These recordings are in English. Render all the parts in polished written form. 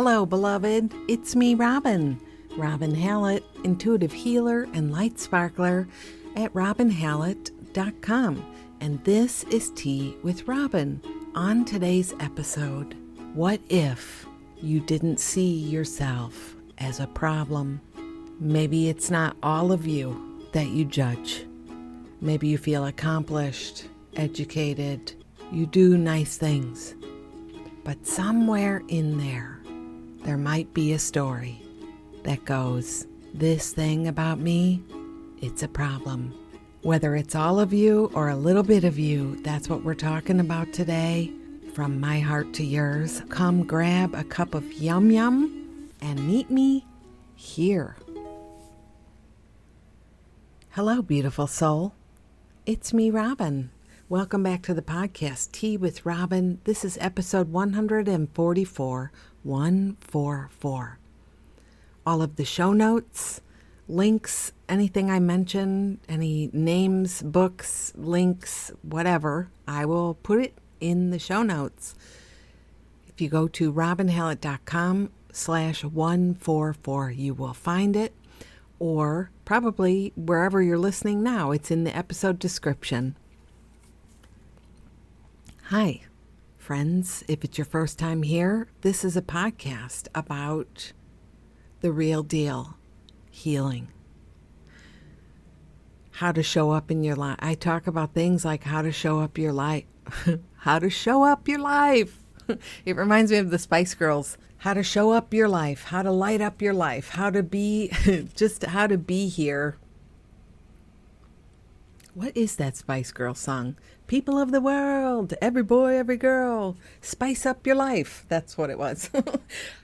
Hello, beloved. It's me, Robin. Robin Hallett, intuitive healer and light sparkler at robinhallett.com. And this is Tea with Robin. On today's episode, what if you didn't see yourself as a problem? Maybe it's not all of you that you judge. Maybe you feel accomplished, educated, you do nice things. But somewhere in there might be a story that goes, this thing about me, it's a problem. Whether it's all of you or a little bit of you, that's what we're talking about today. From my heart to yours, come grab a cup of yum yum and meet me here. Hello, beautiful soul. It's me, Robin. Welcome back to the podcast, Tea with Robin. This is episode 144, 144. All of the show notes, links, anything I mention, any names, books, links, whatever, I will put it in the show notes. If you go to robinhallett.com/144, you will find it, or probably wherever you're listening now, it's in the episode description. Hi, friends. If it's your first time here, this is a podcast about the real deal, healing. How to show up in your life. I talk about things like how to show up your life. How to show up your life. It reminds me of the Spice Girls. How to show up your life. How to light up your life. How to be, just how to be here. What is that Spice Girl song? People of the world, every boy, every girl, spice up your life. That's what it was.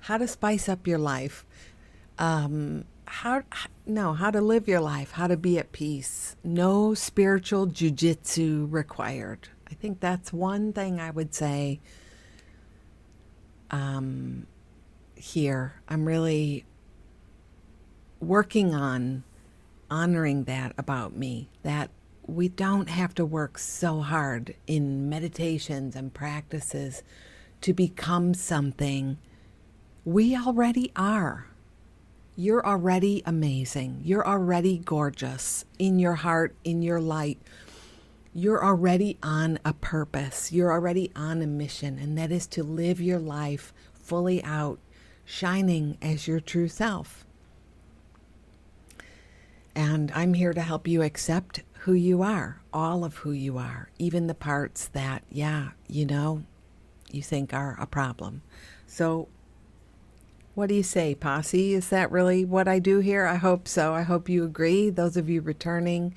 How to spice up your life. How to live your life. How to be at peace. No spiritual jujitsu required. I think that's one thing I would say here. I'm really working on honoring that about me, that we don't have to work so hard in meditations and practices to become something. We already are. You're already amazing. You're already gorgeous in your heart, in your light. You're already on a purpose. You're already on a mission, and that is to live your life fully out, shining as your true self. And I'm here to help you accept who you are, all of who you are, even the parts that, you think are a problem. So what do you say, posse? Is that really what I do here? I hope so. I hope you agree. Those of you returning,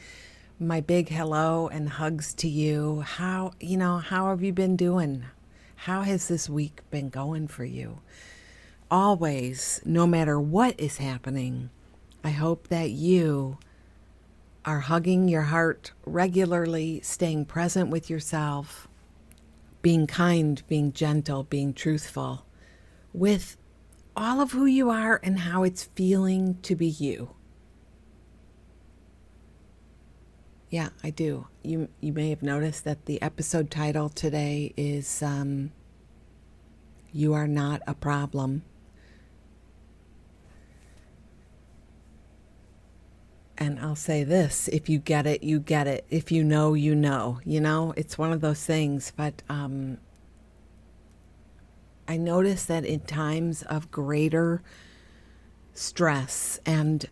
my big hello and hugs to you. How have you been doing? How has this week been going for you? Always, no matter what is happening, I hope that you are hugging your heart regularly, staying present with yourself, being kind, being gentle, being truthful with all of who you are and how it's feeling to be you. Yeah, I do. You may have noticed that the episode title today is You Are Not a Problem. And I'll say this, if you get it, you get it. If you know, you know. It's one of those things. But I notice that in times of greater stress, and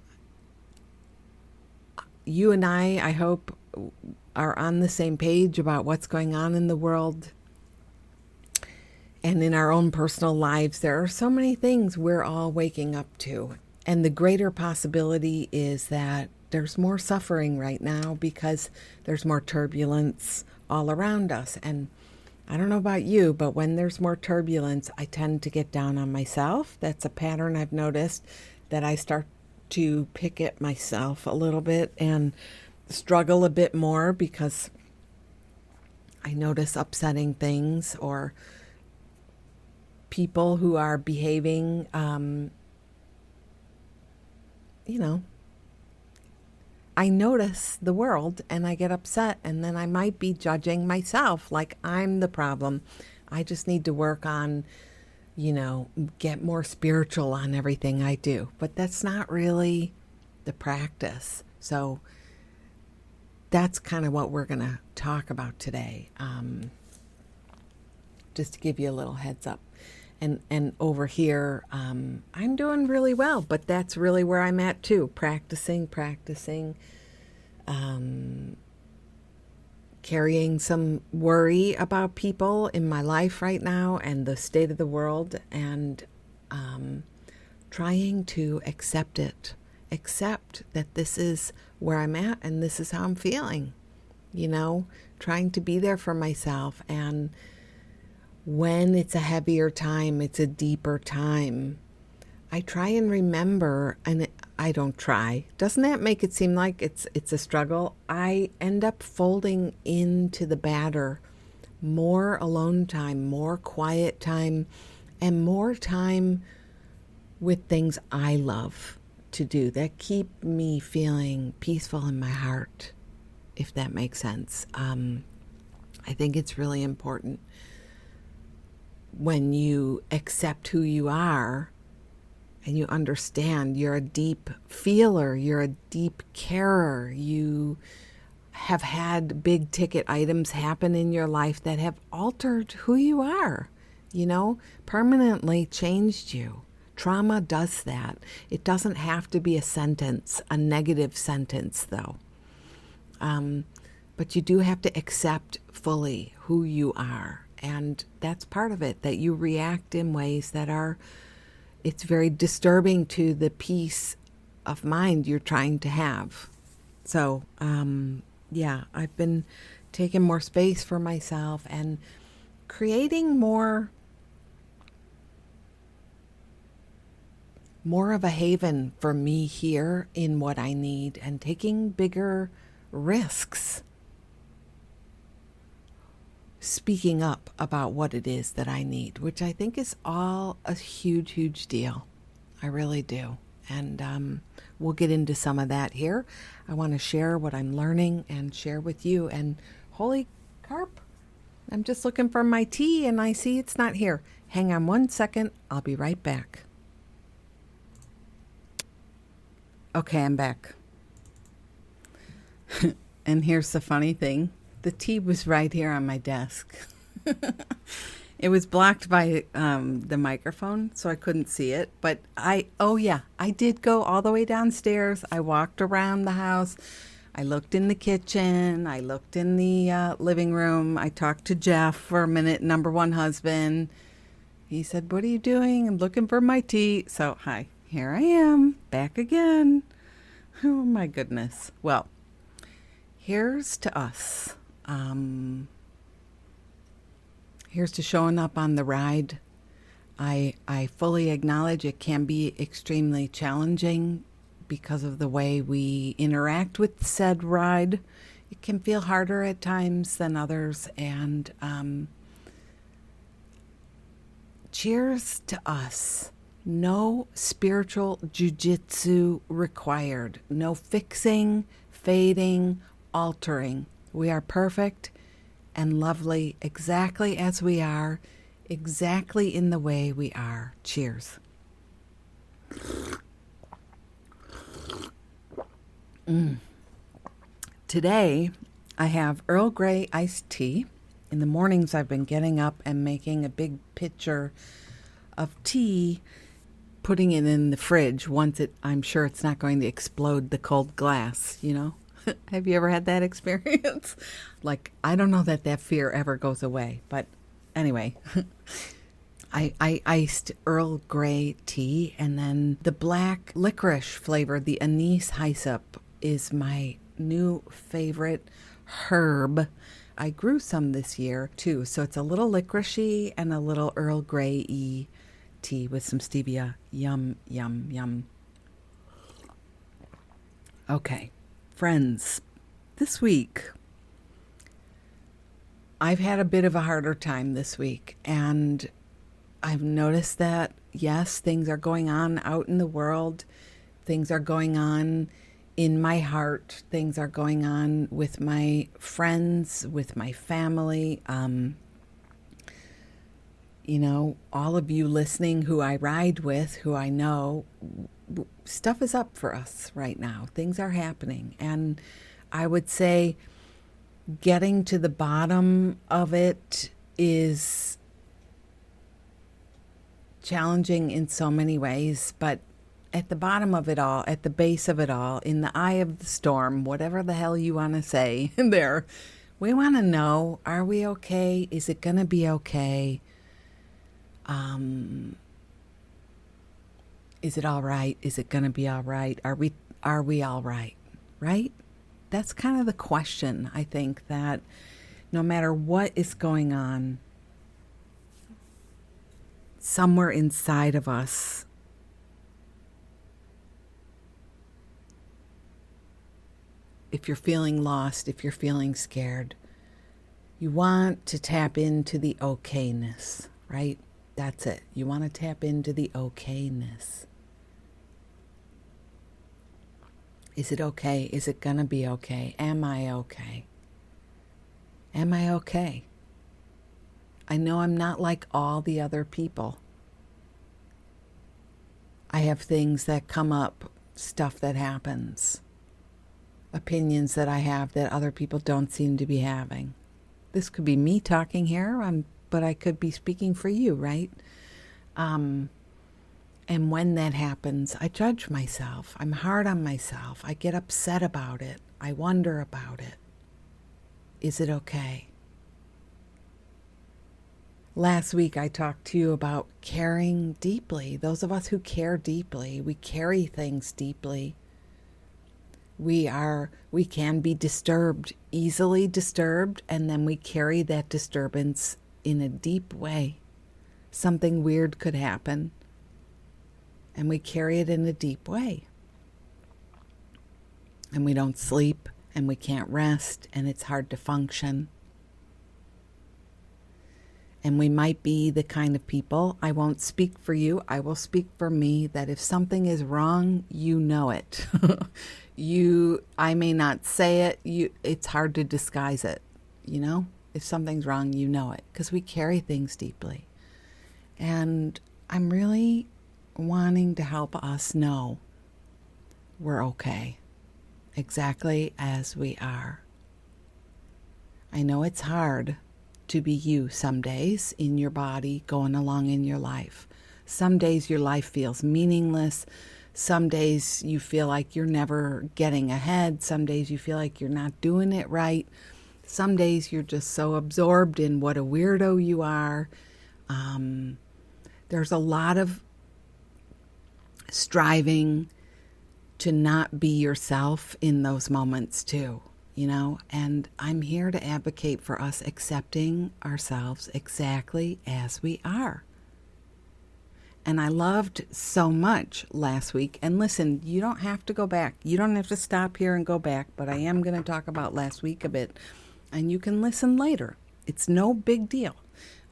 you and I hope, are on the same page about what's going on in the world and in our own personal lives. There are so many things we're all waking up to. And the greater possibility is that there's more suffering right now because there's more turbulence all around us. And I don't know about you, but when there's more turbulence, I tend to get down on myself. That's a pattern I've noticed, that I start to pick at myself a little bit and struggle a bit more because I notice upsetting things or people who are behaving, I notice the world and I get upset, and then I might be judging myself like I'm the problem. I just need to work on get more spiritual on everything I do. But that's not really the practice. So that's kind of what we're going to talk about today. Just to give you a little heads up. And over here, I'm doing really well, but that's really where I'm at too. Practicing, carrying some worry about people in my life right now and the state of the world, and trying to accept it. Accept that this is where I'm at and this is how I'm feeling. Trying to be there for myself. And when it's a heavier time, it's a deeper time, I try and remember, and I don't try. Doesn't that make it seem like it's a struggle? I end up folding into the batter more alone time, more quiet time, and more time with things I love to do that keep me feeling peaceful in my heart, if that makes sense. I think it's really important when you accept who you are and you understand you're a deep feeler, you're a deep carer, you have had big ticket items happen in your life that have altered who you are, permanently changed you. Trauma does that. It doesn't have to be a sentence, a negative sentence though. But you do have to accept fully who you are. And that's part of it, that you react in ways that it's very disturbing to the peace of mind you're trying to have. So, I've been taking more space for myself and creating more of a haven for me here in what I need, and taking bigger risks. Speaking up about what it is that I need, which I think is all a huge, huge deal. I really do. And we'll get into some of that here. I want to share what I'm learning and share with you. And holy carp, I'm just looking for my tea and I see it's not here. Hang on one second. I'll be right back. Okay, I'm back. And here's the funny thing. The tea was right here on my desk. It was blocked by the microphone, so I couldn't see it. But I did go all the way downstairs. I walked around the house. I looked in the kitchen. I looked in the living room. I talked to Jeff for a minute, number one husband. He said, "What are you doing?" "I'm looking for my tea." So, hi, here I am, back again. Oh, my goodness. Well, here's to us. Here's to showing up on the ride. I fully acknowledge it can be extremely challenging because of the way we interact with said ride. It can feel harder at times than others. And cheers to us. No spiritual jujitsu required. No fixing, fading, altering. We are perfect and lovely exactly as we are, exactly in the way we are. Cheers. Today, I have Earl Grey iced tea. In the mornings, I've been getting up and making a big pitcher of tea, putting it in the fridge I'm sure it's not going to explode the cold glass, Have you ever had that experience? I don't know that fear ever goes away. But anyway, I iced Earl Grey tea, and then the black licorice flavor, the anise hyssop, is my new favorite herb. I grew some this year too, so it's a little licoricey and a little Earl Grey-y tea with some stevia. Yum, yum, yum. Okay. Friends, this week, I've had a bit of a harder time this week, and I've noticed that, yes, things are going on out in the world, things are going on in my heart, things are going on with my friends, with my family. all of you listening who I ride with, who I know, stuff is up for us right now. Things are happening. And I would say getting to the bottom of it is challenging in so many ways, but at the bottom of it all, at the base of it all, in the eye of the storm, whatever the hell you want to say there, we want to know, are we okay? Is it going to be okay? Is it all right? Is it going to be all right? Are we all right? Right? That's kind of the question, I think, that no matter what is going on, somewhere inside of us, if you're feeling lost, if you're feeling scared, you want to tap into the okayness, right? That's it. You want to tap into the okayness. Is it okay? Is it going to be okay? Am I okay? Am I okay? I know I'm not like all the other people. I have things that come up, stuff that happens, opinions that I have that other people don't seem to be having. This could be me talking here, but I could be speaking for you, right? And when that happens, I judge myself. I'm hard on myself. I get upset about it. I wonder about it. Is it okay? Last week, I talked to you about caring deeply. Those of us who care deeply, we carry things deeply. We can be disturbed, easily disturbed, and then we carry that disturbance in a deep way. Something weird could happen, and we carry it in a deep way. And we don't sleep, and we can't rest, and it's hard to function. And we might be the kind of people, I won't speak for you, I will speak for me, that if something is wrong, you know it. I may not say it, it's hard to disguise it, If something's wrong, you know it, because we carry things deeply. And I'm really wanting to help us know we're okay, exactly as we are. I know it's hard to be you some days in your body, going along in your life. Some days your life feels meaningless. Some days you feel like you're never getting ahead. Some days you feel like you're not doing it right. Some days you're just so absorbed in what a weirdo you are. There's a lot of striving to not be yourself in those moments too, and I'm here to advocate for us accepting ourselves exactly as we are. And I loved so much last week. And listen, you don't have to go back. You don't have to stop here and go back, but I am going to talk about last week a bit, and you can listen later. It's no big deal.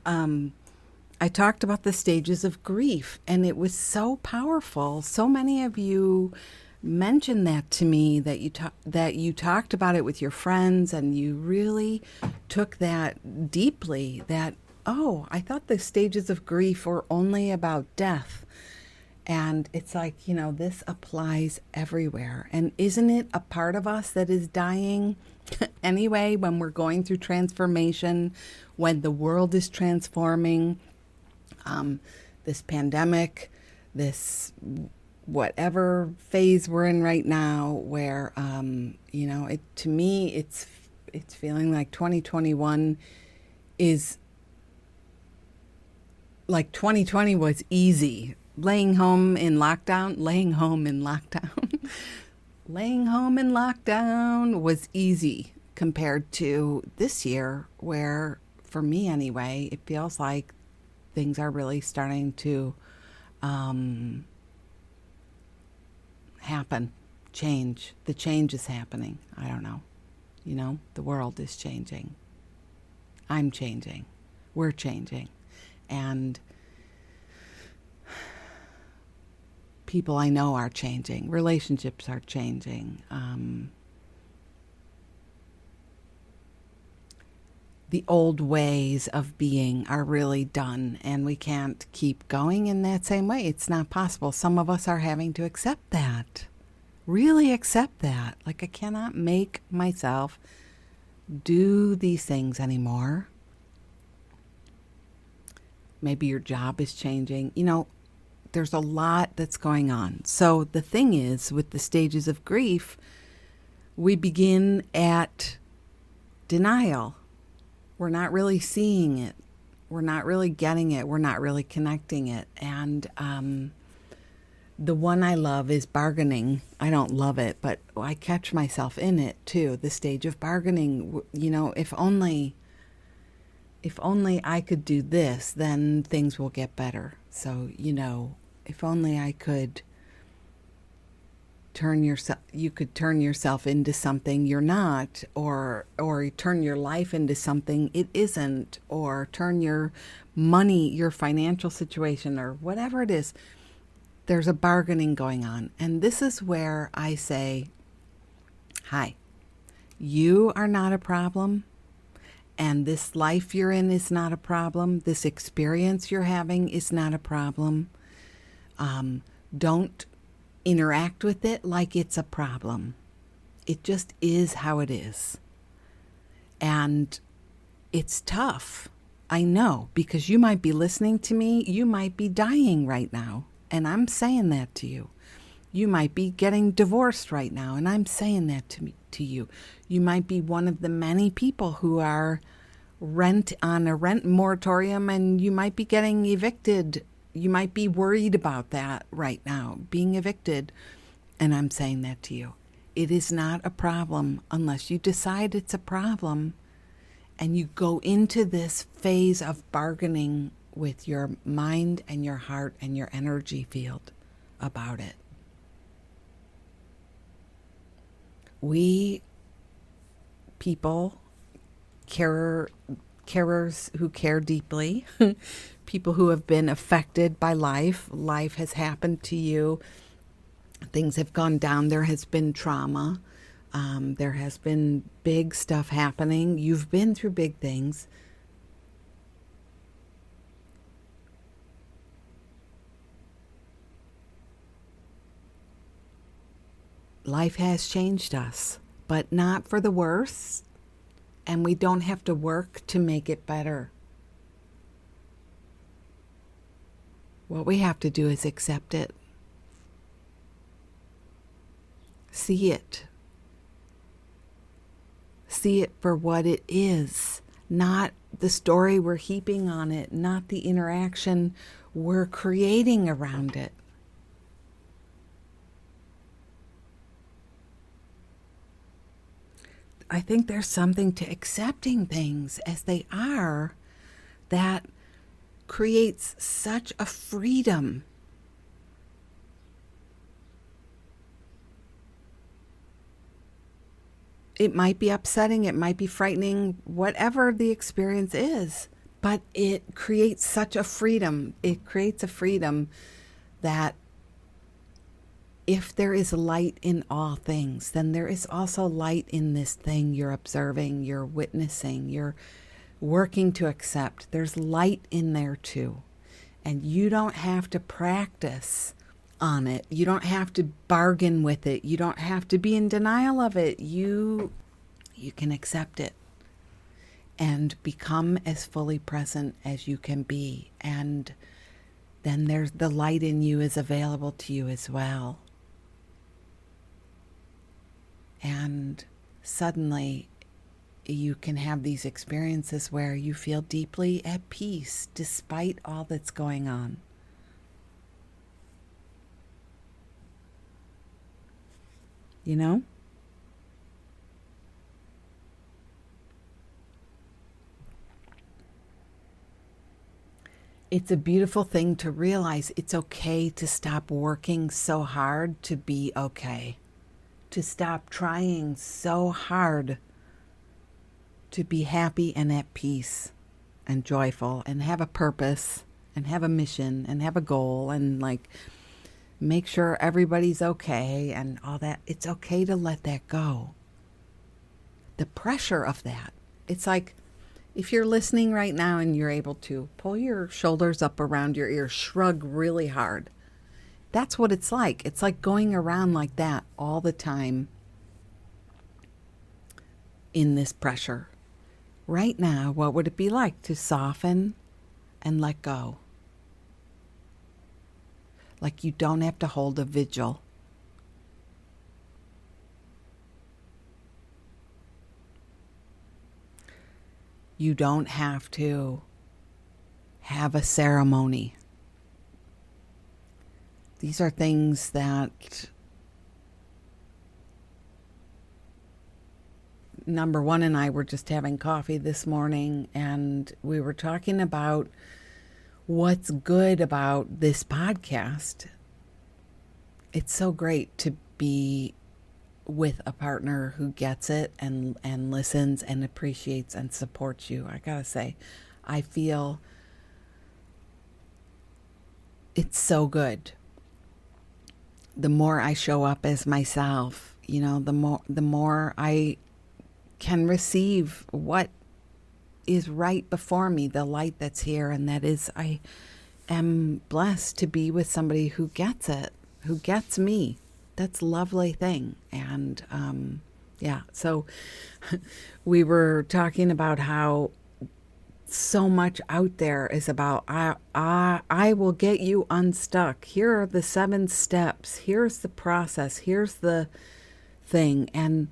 I talked about the stages of grief, and it was so powerful. So many of you mentioned that to me, that you talked about it with your friends, and you really took that deeply, that, oh, I thought the stages of grief were only about death. And it's like, this applies everywhere. And isn't it a part of us that is dying anyway, when we're going through transformation, when the world is transforming? This pandemic, this whatever phase we're in right now, where to me it's feeling like 2021 is like 2020 was easy. Laying home in lockdown was easy compared to this year, where, for me anyway, it feels like things are really starting to happen, change. The change is happening. I don't know. The world is changing. I'm changing. We're changing. And people I know are changing. Relationships are changing. the old ways of being are really done, and we can't keep going in that same way. It's not possible. Some of us are having to accept that. Really accept that. Like, I cannot make myself do these things anymore. Maybe your job is changing. There's a lot that's going on. So the thing is, with the stages of grief, we begin at denial. We're not really seeing it. We're not really getting it. We're not really connecting it. And the one I love is bargaining. I don't love it, but I catch myself in it too. The stage of bargaining. If only I could do this, then things will get better. So, if only I could you could turn yourself into something you're not, or turn your life into something it isn't, or turn your money, your financial situation, or whatever it is. There's a bargaining going on. And this is where I say, hi, you are not a problem. And this life you're in is not a problem. This experience you're having is not a problem. Don't interact with it like it's a problem. It just is how it is. And it's tough. I know, because you might be listening to me. You might be dying right now. And I'm saying that to you. You might be getting divorced right now. And I'm saying that to you. You might be one of the many people who are on a rent moratorium, and you might be getting evicted. You might be worried about that right now, being evicted. And I'm saying that to you. It is not a problem unless you decide it's a problem and you go into this phase of bargaining with your mind and your heart and your energy field about it. We people, carers who care deeply, people who have been affected by life has happened to you, things have gone down, there has been trauma, there has been big stuff happening, you've been through big things. Life has changed us, but not for the worse, and we don't have to work to make it better. What we have to do is accept it. See it. See it for what it is, not the story we're heaping on it, not the interaction we're creating around it. I think there's something to accepting things as they are that creates such a freedom. It might be upsetting, it might be frightening, whatever the experience is, but it creates such a freedom. It creates a freedom that if there is light in all things, then there is also light in this thing you're observing, you're witnessing, you're working to accept. There's light in there too. And you don't have to practice on it. You don't have to bargain with it. You don't have to be in denial of it. You can accept it and become as fully present as you can be. And then there's the light in you is available to you as well. And suddenly you can have these experiences where you feel deeply at peace despite all that's going on. You know? It's a beautiful thing to realize it's okay to stop working so hard to be okay. To stop trying so hard to be happy and at peace and joyful and have a purpose and have a mission and have a goal and make sure everybody's okay and all that. It's okay to let that go. The pressure of that. It's like If you're listening right now and you're able to, pull your shoulders up around your ears, shrug really hard. That's what it's like. It's like going around like that all the time in this pressure. Right now, what would it be like to soften and let go? Like you don't have to hold a vigil. You don't have to have a ceremony. These are things that number one and I were just having coffee this morning, and we were talking about what's good about this podcast. It's so great to be with a partner who gets it and listens and appreciates and supports you. I gotta say, I feel it's so good. The more I show up as myself, the more I can receive what is right before me, the light that's here, and that is I am blessed to be with somebody who gets it, who gets me. That's a lovely thing. And so we were talking about how so much out there is about I will get you unstuck. Here are the 7 steps. Here's the process. Here's the thing. And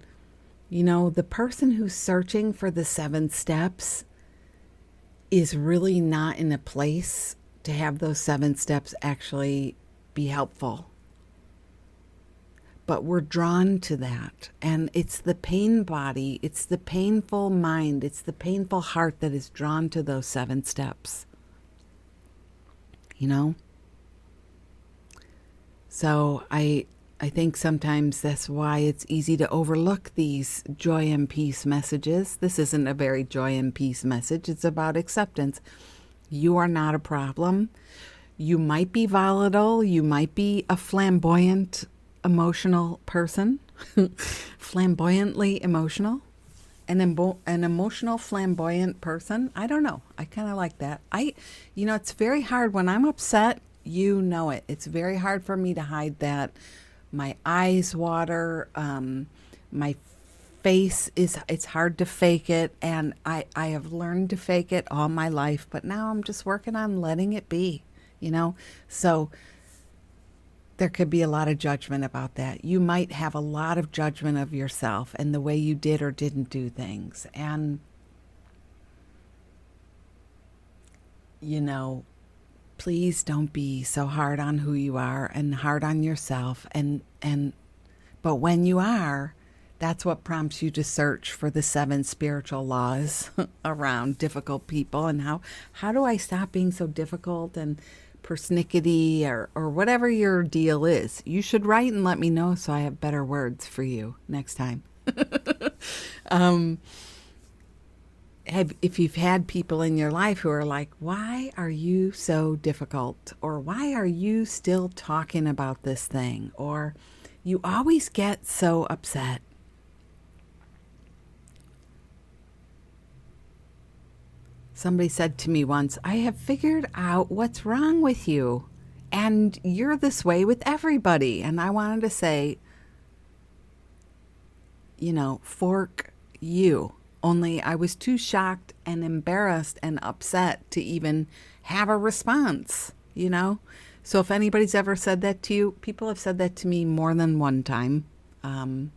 the person who's searching for the 7 steps is really not in a place to have those 7 steps actually be helpful. But we're drawn to that. And it's the pain body, it's the painful mind, it's the painful heart that is drawn to those 7 steps. So I think sometimes that's why it's easy to overlook these joy and peace messages. This isn't a very joy and peace message. It's about acceptance. You are not a problem. You might be volatile. You might be a flamboyant, emotional person. Flamboyantly emotional. An emotional, flamboyant person. I don't know. I kind of like that. It's very hard when I'm upset. It. It's very hard for me to hide that. My eyes water, my face it's hard to fake it, and I have learned to fake it all my life, but now I'm just working on letting it be, So there could be a lot of judgment about that. You might have a lot of judgment of yourself and the way you did or didn't do things, and please don't be so hard on who you are and hard on yourself. But when you are, that's what prompts you to search for the 7 spiritual laws around difficult people. And how do I stop being so difficult and persnickety or whatever your deal is? You should write and let me know so I have better words for you next time. If you've had people in your life who are like, why are you so difficult? Or why are you still talking about this thing? Or you always get so upset. Somebody said to me once, I have figured out what's wrong with you. And you're this way with everybody. And I wanted to say, fork you. Only I was too shocked and embarrassed and upset to even have a response, So if anybody's ever said that to you, people have said that to me more than one time. And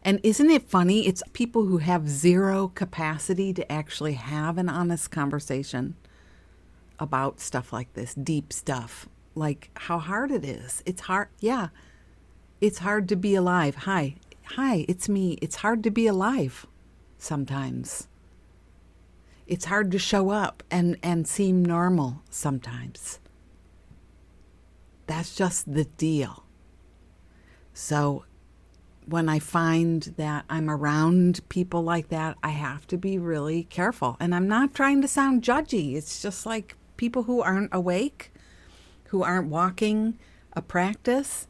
isn't it funny? It's people who have zero capacity to actually have an honest conversation about stuff like this, deep stuff, like how hard it is. It's hard. Yeah. It's hard to be alive. Hi, it's me. It's hard to be alive. Sometimes it's hard to show up and seem normal sometimes. That's just the deal. So when I find that I'm around people like that, I have to be really careful. And I'm not trying to sound judgy. It's just like people who aren't awake, who aren't walking a practice,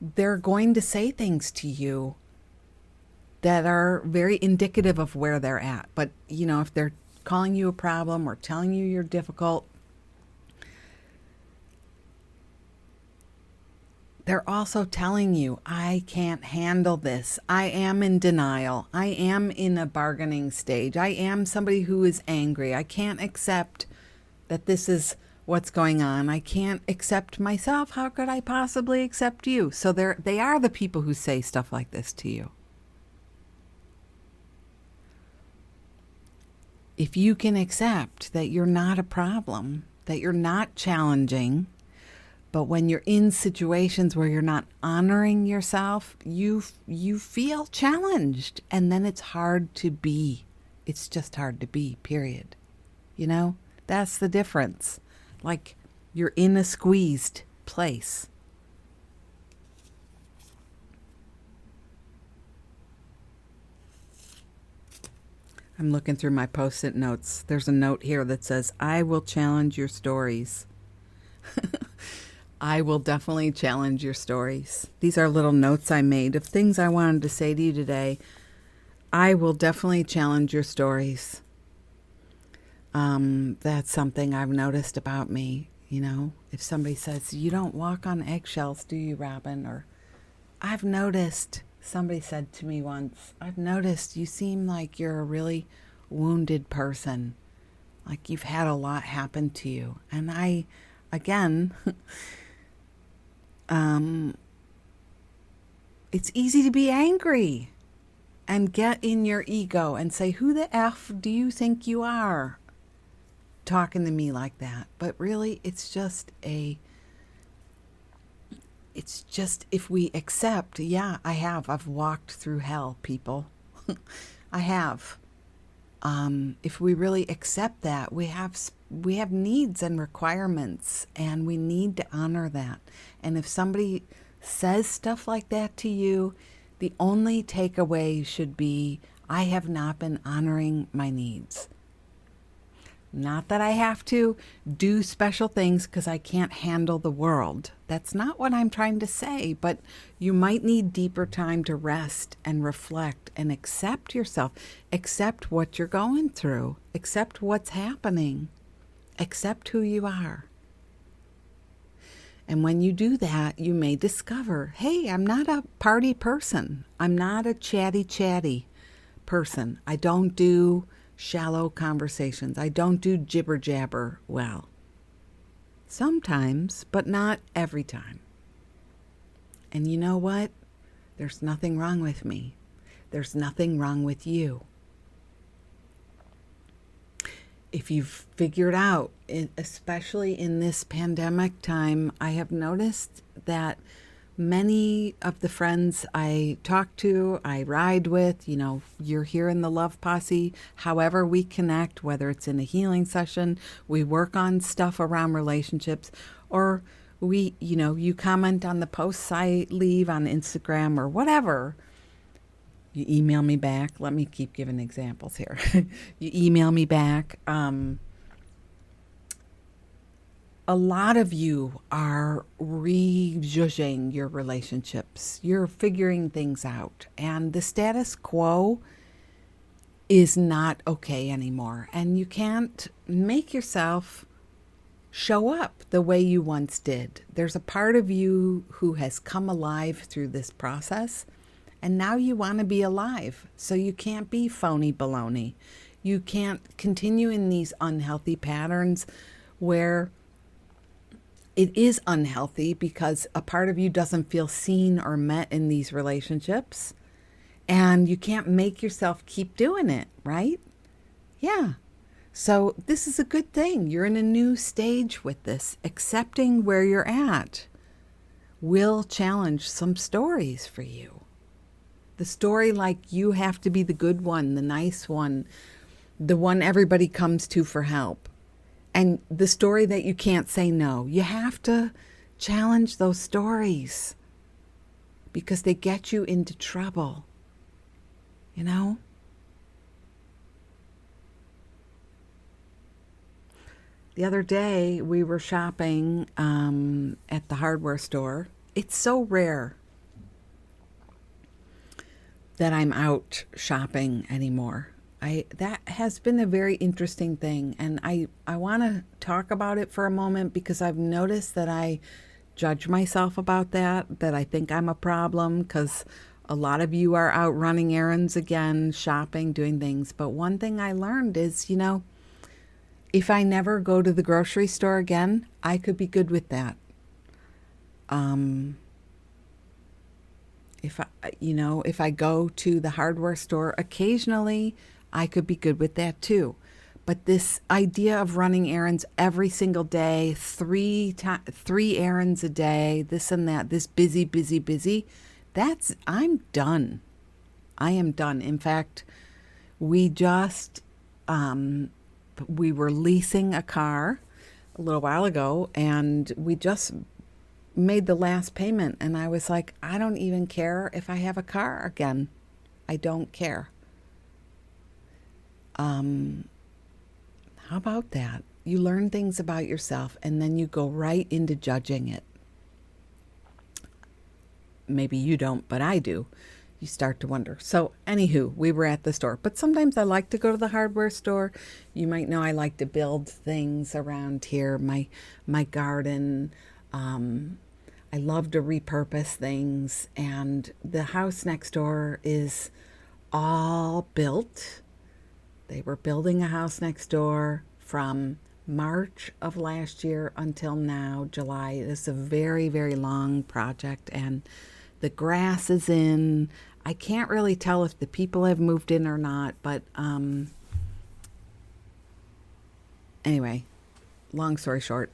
they're going to say things to you that are very indicative of where they're at. But, if they're calling you a problem or telling you you're difficult, they're also telling you, I can't handle this. I am in denial. I am in a bargaining stage. I am somebody who is angry. I can't accept that this is what's going on. I can't accept myself. How could I possibly accept you? So they are the people who say stuff like this to you. If you can accept that you're not a problem, that you're not challenging, but when you're in situations where you're not honoring yourself, you feel challenged, and then it's hard to be. It's just hard to be, period. That's the difference. Like you're in a squeezed place. I'm looking through my Post-it notes. There's a note here that says, I will challenge your stories. I will definitely challenge your stories. These are little notes I made of things I wanted to say to you today. I will definitely challenge your stories. That's something I've noticed about me. If somebody says, you don't walk on eggshells, do you, Robin? Or I've noticed, somebody said to me once, I've noticed you seem like you're a really wounded person. Like you've had a lot happen to you. And it's easy to be angry and get in your ego and say, who the F do you think you are talking to me like that? But really, it's just if we accept, I've walked through hell, people. I have. If we really accept that, we have needs and requirements, and we need to honor that. And if somebody says stuff like that to you, the only takeaway should be, I have not been honoring my needs. Not that I have to do special things because I can't handle the world. That's not what I'm trying to say, but you might need deeper time to rest and reflect and accept yourself. Accept what you're going through. Accept what's happening. Accept who you are. And when you do that, you may discover, hey, I'm not a party person. I'm not a chatty person. I don't do shallow conversations. I don't do jibber jabber well. Sometimes, but not every time. And you know what? There's nothing wrong with me. There's nothing wrong with you. If you've figured out, especially in this pandemic time, I have noticed that many of the friends I talk to, I ride with, you're here in the Love Posse, however we connect, whether it's in a healing session, we work on stuff around relationships, or you comment on the posts I leave on Instagram or whatever. You email me back. Let me keep giving examples here. You email me back. A lot of you are rejudging your relationships. You're figuring things out. And the status quo is not okay anymore. And you can't make yourself show up the way you once did. There's a part of you who has come alive through this process. And now you want to be alive. So you can't be phony baloney. You can't continue in these unhealthy patterns where it is unhealthy because a part of you doesn't feel seen or met in these relationships. And you can't make yourself keep doing it, right? Yeah. So this is a good thing. You're in a new stage with this. Accepting where you're at will challenge some stories for you. The story like you have to be the good one, the nice one, the one everybody comes to for help. And the story that you can't say no. You have to challenge those stories because they get you into trouble. The other day we were shopping at the hardware store. It's so rare that I'm out shopping anymore. That has been a very interesting thing, and I want to talk about it for a moment because I've noticed that I judge myself about that I think I'm a problem because a lot of you are out running errands again, shopping, doing things. But one thing I learned is, if I never go to the grocery store again, I could be good with that. If I go to the hardware store occasionally, I could be good with that too. But this idea of running errands every single day, three errands a day, this and that, this busy, I'm done. I am done. In fact, we were leasing a car a little while ago, and we just made the last payment, and I was like, I don't even care if I have a car again. I don't care. How about that? You learn things about yourself and then you go right into judging it. Maybe you don't, but I do. You start to wonder. So anywho, we were at the store, but sometimes I like to go to the hardware store. You might know I like to build things around here, my garden. I love to repurpose things, and the house next door is all built. They were building a house next door from March of last year until now, July. It's a very, very long project, and the grass is in. I can't really tell if the people have moved in or not, but anyway, long story short,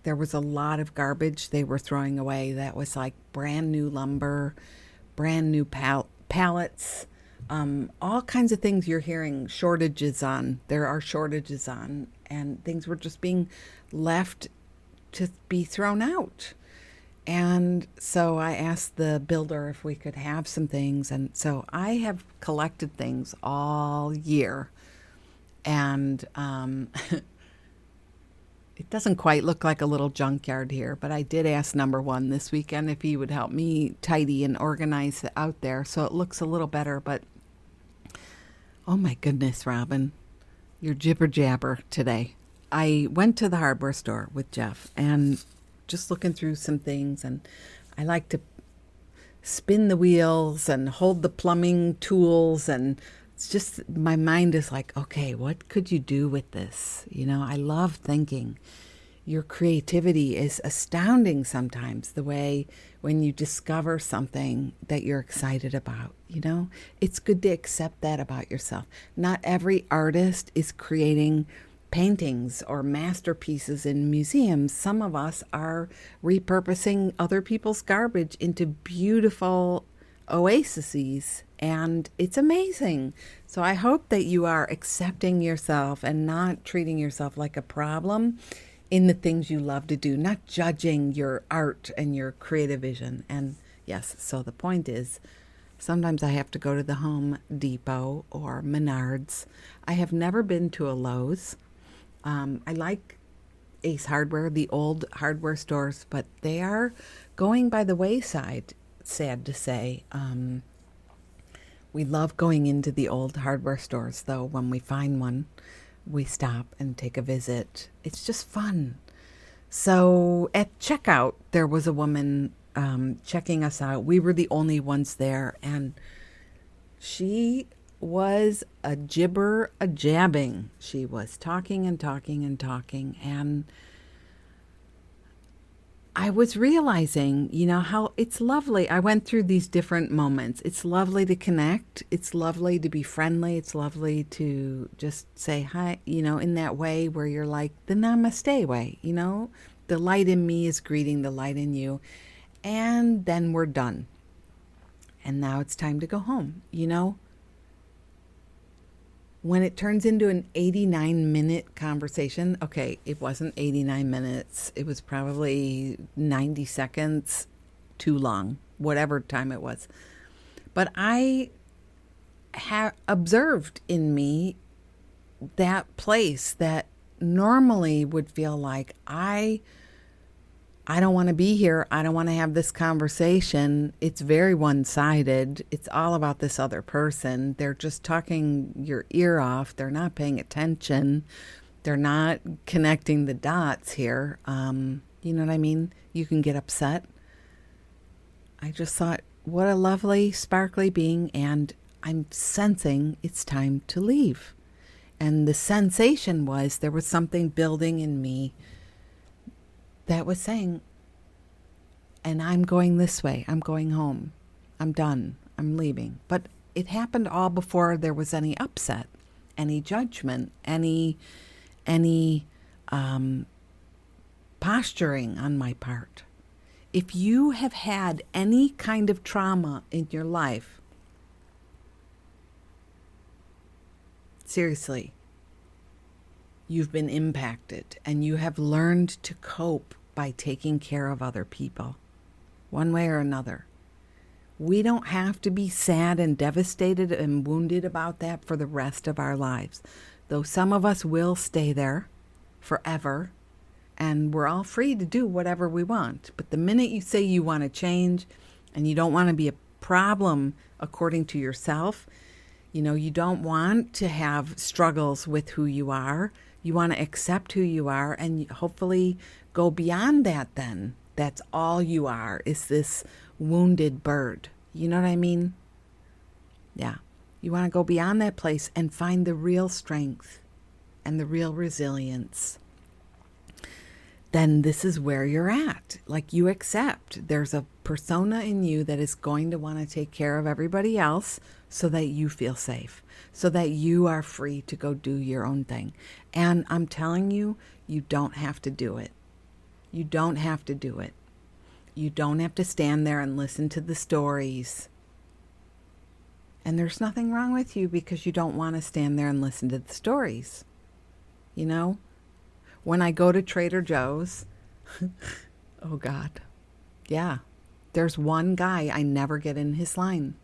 there was a lot of garbage they were throwing away that was like brand new lumber, brand new pallets, all kinds of things you're hearing shortages on. There are shortages on, and things were just being left to be thrown out. And so I asked the builder if we could have some things. And so I have collected things all year. And it doesn't quite look like a little junkyard here, but I did ask number one this weekend if he would help me tidy and organize it out there so it looks a little better. But oh my goodness, Robin, you're jibber jabber today. I went to the hardware store with Jeff and just looking through some things, and I like to spin the wheels and hold the plumbing tools, and it's just, my mind is like, okay, what could you do with this? I love thinking. Your creativity is astounding sometimes, the way when you discover something that you're excited about, it's good to accept that about yourself. Not every artist is creating paintings or masterpieces in museums. Some of us are repurposing other people's garbage into beautiful oases, and it's amazing. So I hope that you are accepting yourself and not treating yourself like a problem in the things you love to do, not judging your art and your creative vision. And yes, so the point is, sometimes I have to go to the Home Depot or Menards. I have never been to a Lowe's. I like Ace Hardware, the old hardware stores, but they are going by the wayside, sad to say. We love going into the old hardware stores, though. When we find one, we stop and take a visit. It's just fun. So at checkout, there was a woman checking us out. We were the only ones there, and she was a jabbing. She was talking and talking and talking, and I was realizing, how it's lovely. I went through these different moments. It's lovely to connect. It's lovely to be friendly. It's lovely to just say hi, in that way where you're like the namaste way, the light in me is greeting the light in you. And then we're done. And now it's time to go home, When it turns into an 89-minute conversation, okay, it wasn't 89 minutes. It was probably 90 seconds too long, whatever time it was. But I have observed in me that place that normally would feel like I I don't want to be here. I don't want to have this conversation. It's very one-sided. It's all about this other person. They're just talking your ear off. They're not paying attention. They're not connecting the dots here. You know what I mean? You can get upset. I just thought, what a lovely, sparkly being, and I'm sensing it's time to leave. And the sensation was there was something building in me that was saying, and I'm going this way. I'm going home. I'm done. I'm leaving. But it happened all before there was any upset, any judgment, any posturing on my part. If you have had any kind of trauma in your life, seriously, you've been impacted and you have learned to cope by taking care of other people, one way or another. We don't have to be sad and devastated and wounded about that for the rest of our lives, though some of us will stay there forever, and we're all free to do whatever we want. But the minute you say you want to change and you don't want to be a problem according to yourself, you don't want to have struggles with who you are. You want to accept who you are and hopefully go beyond that then. That's all you are, is this wounded bird. You know what I mean? Yeah. You want to go beyond that place and find the real strength and the real resilience. Then this is where you're at. Like, you accept there's a persona in you that is going to want to take care of everybody else so that you feel safe, so that you are free to go do your own thing. And I'm telling you, you don't have to do it. You don't have to do it. You don't have to stand there and listen to the stories. And there's nothing wrong with you because you don't want to stand there and listen to the stories. When I go to Trader Joe's, oh God, yeah, there's one guy I never get in his line.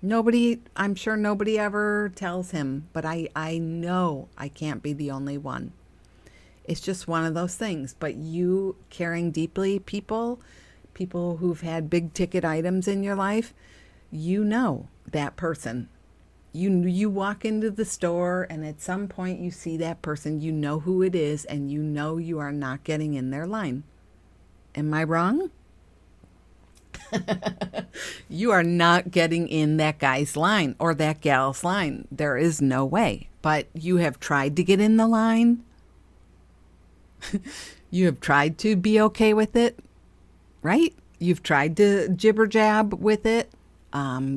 I'm sure nobody ever tells him, but I know I can't be the only one. It's just one of those things. But you caring deeply people who've had big ticket items in your life, that person. You walk into the store and at some point you see that person, you know who it is, and you are not getting in their line. Am I wrong? You are not getting in that guy's line or that gal's line. There is no way. But you have tried to get in the line. You have tried to be okay with it, right? You've tried to jibber jab with it.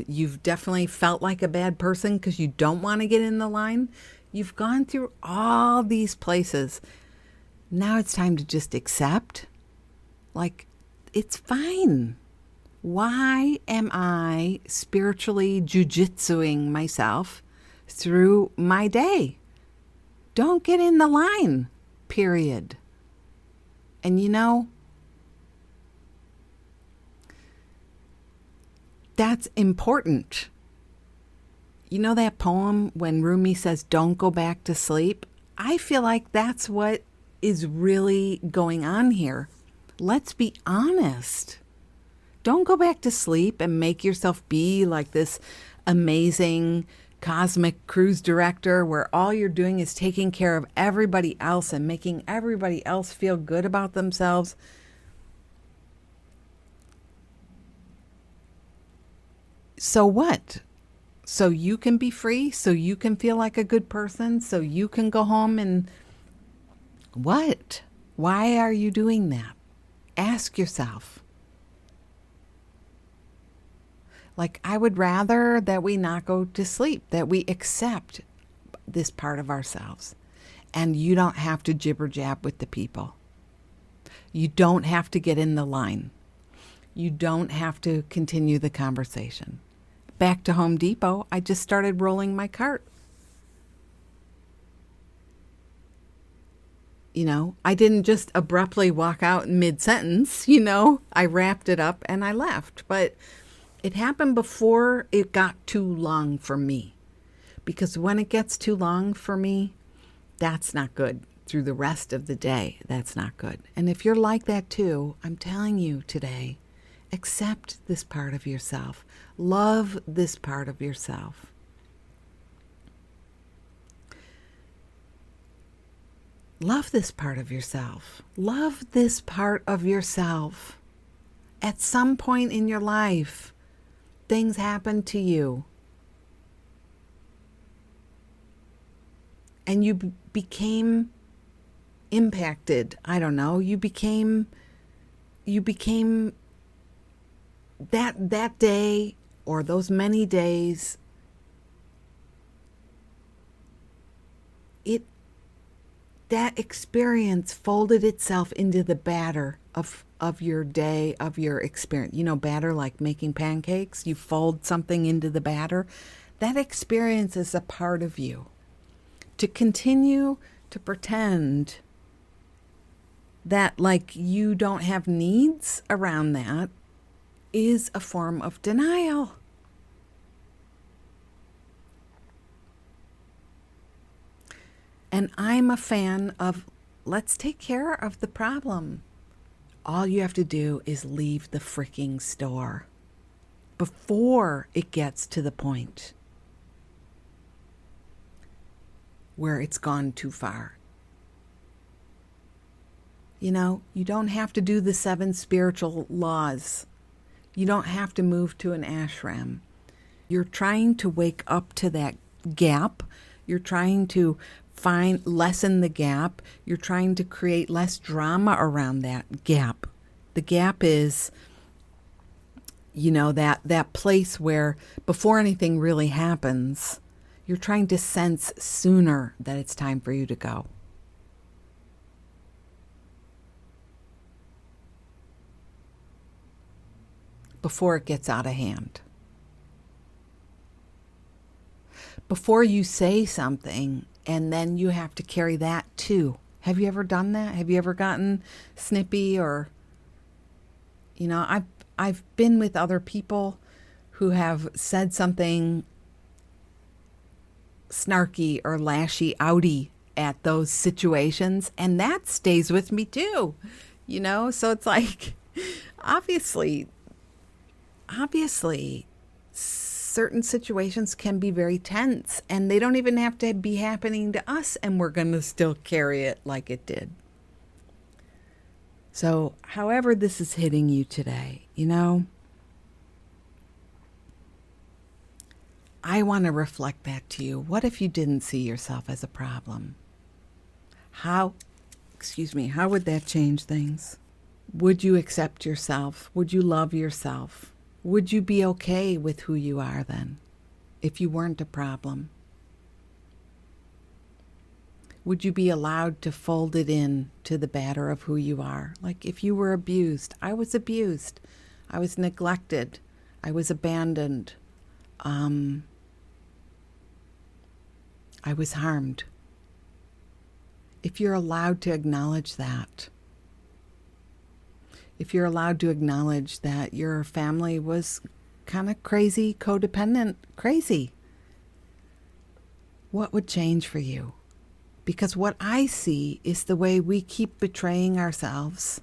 You've definitely felt like a bad person because you don't want to get in the line. You've gone through all these places. Now it's time to just accept. Like, it's fine. Why am I spiritually jujitsuing myself through my day? Don't get in the line, period. And that's important. You know that poem when Rumi says, don't go back to sleep? I feel like that's what is really going on here. Let's be honest. Don't go back to sleep and make yourself be like this amazing cosmic cruise director where all you're doing is taking care of everybody else and making everybody else feel good about themselves. So what? So you can be free? So you can feel like a good person? So you can go home and what? Why are you doing that? Ask yourself. Like, I would rather that we not go to sleep, that we accept this part of ourselves. And you don't have to jibber jab with the people. You don't have to get in the line. You don't have to continue the conversation. Back to Home Depot, I just started rolling my cart. I didn't just abruptly walk out in mid-sentence, I wrapped it up and I left. But it happened before it got too long for me. Because when it gets too long for me, that's not good. through the rest of the day. That's not good. And if you're like that too, I'm telling you today, accept this part of yourself. Love this part of yourself. Love this part of yourself. Love this part of yourself. At some point in your life, things happen to you. And you became impacted. I don't know. You became that day or those many days. That experience folded itself into the batter of your day, of your experience. You know, batter like making pancakes. You fold something into the batter. That experience is a part of you. To continue to pretend that like you don't have needs around that is a form of denial. And I'm a fan of let's take care of the problem. All you have to do is leave the freaking store before it gets to the point where it's gone too far. You know, you don't have to do the 7 spiritual laws. You don't have to move to an ashram. You're trying to wake up to that gap. You're trying to lessen the gap. You're trying to create less drama around that gap. The gap is, you know, that place where before anything really happens, you're trying to sense sooner that it's time for you to go. Before it gets out of hand. Before you say something and then you have to carry that too. Have you ever done that? Have you ever gotten snippy or, you know, I've been with other people who have said something snarky or lashy outy at those situations, and that stays with me too, you know? So it's like, obviously, certain situations can be very tense, and they don't even have to be happening to us, and we're going to still carry it like it did. So, however this is hitting you today, you know, I want to reflect back to you. What if you didn't see yourself as a problem? How would that change things? Would you accept yourself? Would you love yourself? Would you be okay with who you are then, if you weren't a problem? Would you be allowed to fold it in to the batter of who you are? Like if you were abused, I was abused. I was neglected. I was abandoned. I was harmed. If you're allowed to acknowledge that, if you're allowed to acknowledge that your family was kind of crazy, codependent, crazy, what would change for you? Because what I see is the way we keep betraying ourselves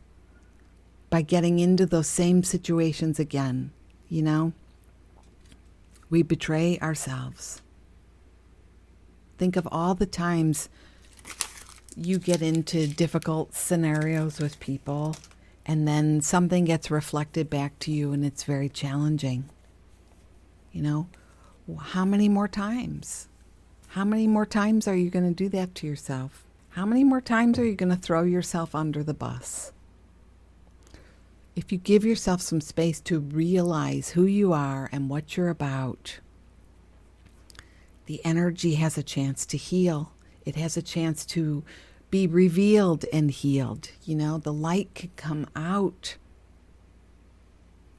by getting into those same situations again, you know? We betray ourselves. Think of all the times you get into difficult scenarios with people, and then something gets reflected back to you and it's very challenging. You know, how many more times? How many more times are you going to do that to yourself? How many more times are you going to throw yourself under the bus? If you give yourself some space to realize who you are and what you're about, the energy has a chance to heal. It has a chance to be revealed and healed. You know, the light can come out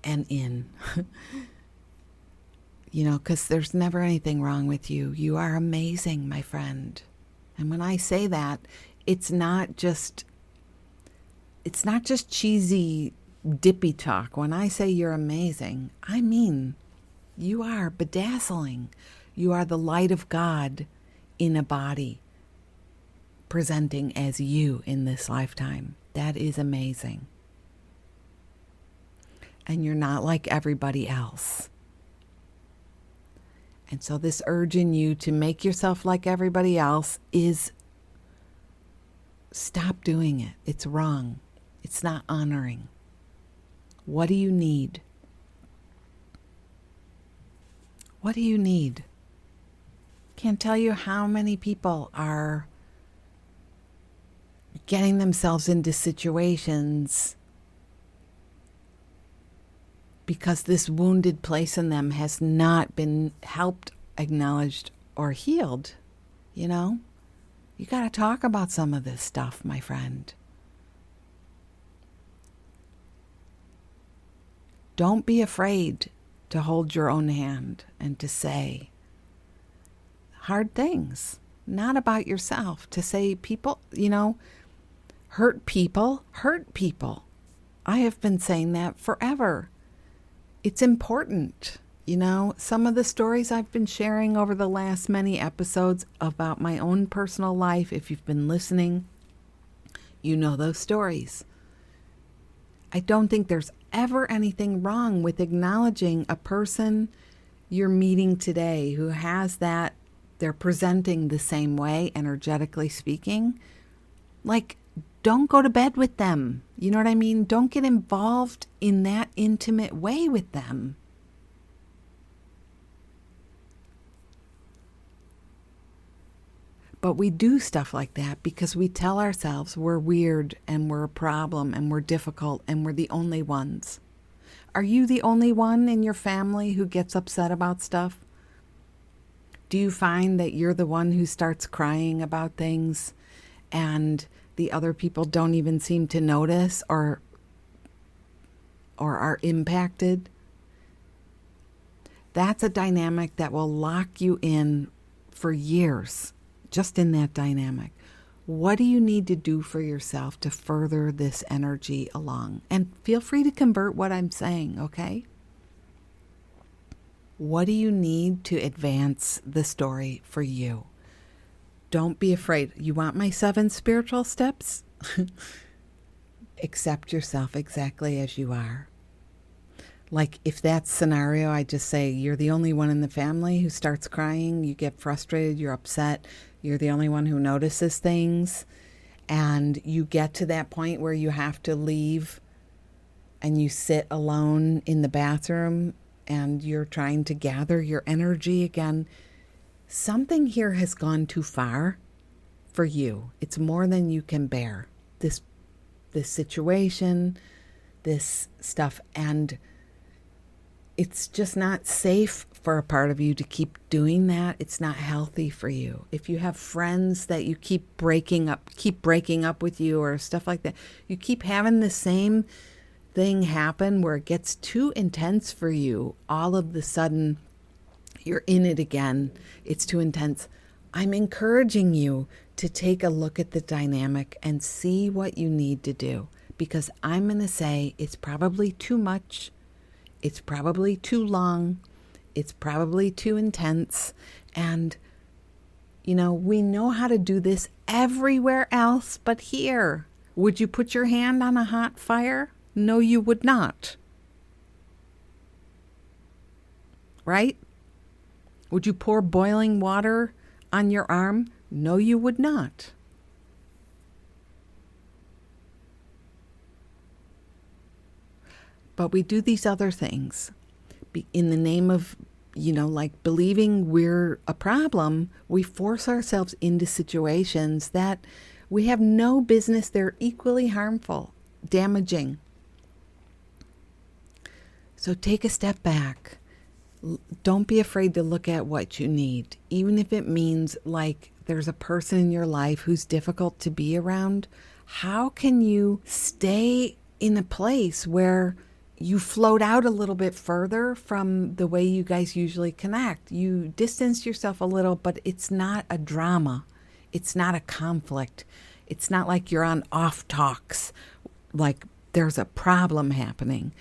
and in. You know, because there's never anything wrong with you. You are amazing, my friend. And when I say that, it's not just cheesy, dippy talk. When I say you're amazing, I mean you are bedazzling. You are the light of God in a body. presenting as you in this lifetime. That is amazing. And you're not like everybody else. And so this urge in you to make yourself like everybody else is, stop doing it. It's wrong. It's not honoring. What do you need? What do you need? Can't tell you how many people are getting themselves into situations because this wounded place in them has not been helped, acknowledged, or healed. You know? You got to talk about some of this stuff, my friend. Don't be afraid to hold your own hand and to say hard things, not about yourself. To say people, hurt people. I have been saying that forever. It's important. Some of the stories I've been sharing over the last many episodes about my own personal life, if you've been listening, you know those stories. I don't think there's ever anything wrong with acknowledging a person you're meeting today who has that, they're presenting the same way, energetically speaking. Like, don't go to bed with them. You know what I mean? Don't get involved in that intimate way with them. But we do stuff like that because we tell ourselves we're weird and we're a problem and we're difficult and we're the only ones. Are you the only one in your family who gets upset about stuff? Do you find that you're the one who starts crying about things and the other people don't even seem to notice or are impacted? That's a dynamic that will lock you in for years. Just in that dynamic. What do you need to do for yourself to further this energy along? And feel free to convert what I'm saying, okay? What do you need to advance the story for you? Don't be afraid. You want my 7 spiritual steps? Accept yourself exactly as you are. Like if that scenario, I just say, you're the only one in the family who starts crying, you get frustrated, you're upset, you're the only one who notices things, and you get to that point where you have to leave and you sit alone in the bathroom and you're trying to gather your energy again. Something here has gone too far for you. It's more than you can bear. This situation, this stuff, and it's just not safe for a part of you to keep doing that. It's not healthy for you. If you have friends that you keep breaking up with you or stuff like that, you keep having the same thing happen where it gets too intense for you. All of the sudden, you're in it again. It's too intense. I'm encouraging you to take a look at the dynamic and see what you need to do. Because I'm going to say it's probably too much. It's probably too long. It's probably too intense. And, we know how to do this everywhere else but here. Would you put your hand on a hot fire? No, you would not. Right? Would you pour boiling water on your arm? No, you would not. But we do these other things in the name of, like believing we're a problem. We force ourselves into situations that we have no business. They're equally harmful, damaging. So take a step back. Don't be afraid to look at what you need, even if it means like there's a person in your life who's difficult to be around. How can you stay in a place where you float out a little bit further from the way you guys usually connect? You distance yourself a little, but it's not a drama. It's not a conflict. It's not like you're on off talks, like there's a problem happening.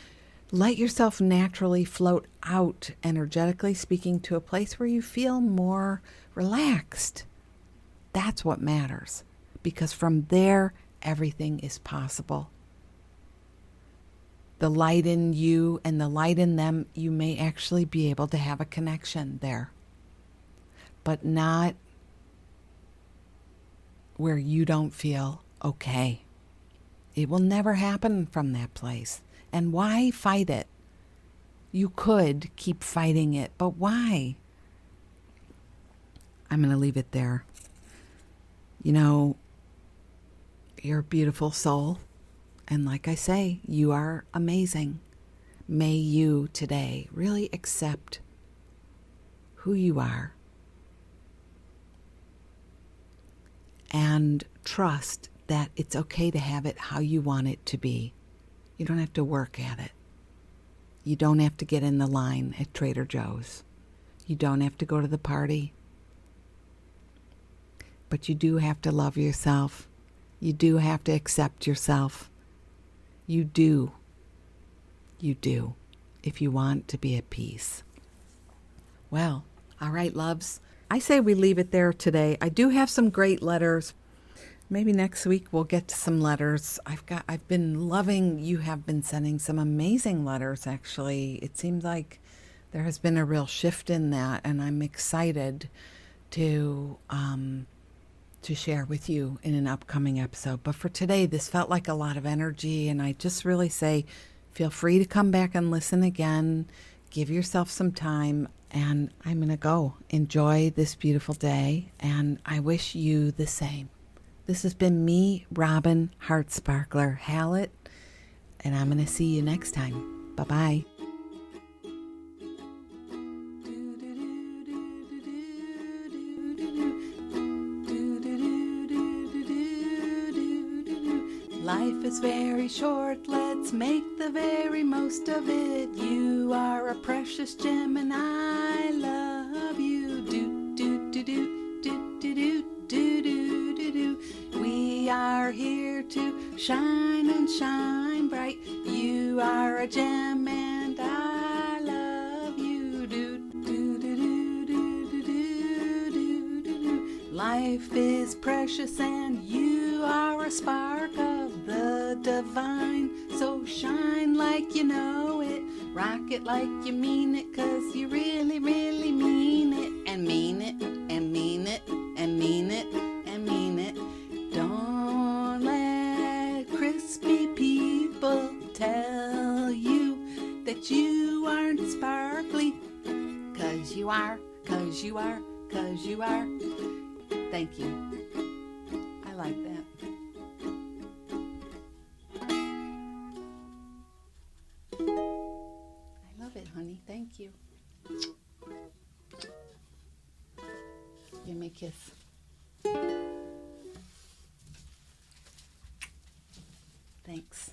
Let yourself naturally float out, energetically speaking, to a place where you feel more relaxed. That's what matters. because from there, everything is possible. The light in you and the light in them, you may actually be able to have a connection there, but not where you don't feel okay. It will never happen from that place. And why fight it? You could keep fighting it, but why? I'm going to leave it there. You know, you're a beautiful soul. And like I say, you are amazing. May you today really accept who you are and trust that it's okay to have it how you want it to be. You don't have to work at it. You don't have to get in the line at Trader Joe's. You don't have to go to the party. But you do have to love yourself. You do have to accept yourself. You do. You do. If you want to be at peace. Well, all right, loves. I say we leave it there today. I do have some great letters. Maybe next week we'll get to some letters. I've been loving, you have been sending some amazing letters, actually. It seems like there has been a real shift in that, and I'm excited to share with you in an upcoming episode. But for today, this felt like a lot of energy, and I just really say, feel free to come back and listen again. Give yourself some time, and I'm going to go. Enjoy this beautiful day, and I wish you the same. This has been me, Robin Heart Sparkler Hallett, and I'm going to see you next time. Bye-bye. Life is very short, let's make the very most of it. You are a precious gem and I love you. Do, do, do, do, do, do, do, do, do, do, do. We are here to shine and shine bright. You are a gem and I love you. Do, do, do, do, do, do, do, do, do. Life is precious and you are a spark of the divine. So shine like you know it, rock it like you mean it, 'cause you really, really mean it, and mean it, and mean it, and mean it, and mean it. Don't let crispy people tell you that you aren't sparkly, 'cause you are, 'cause you are, 'cause you are. Thank you. I like that. I love it, honey. Thank you. Give me a kiss. Thanks.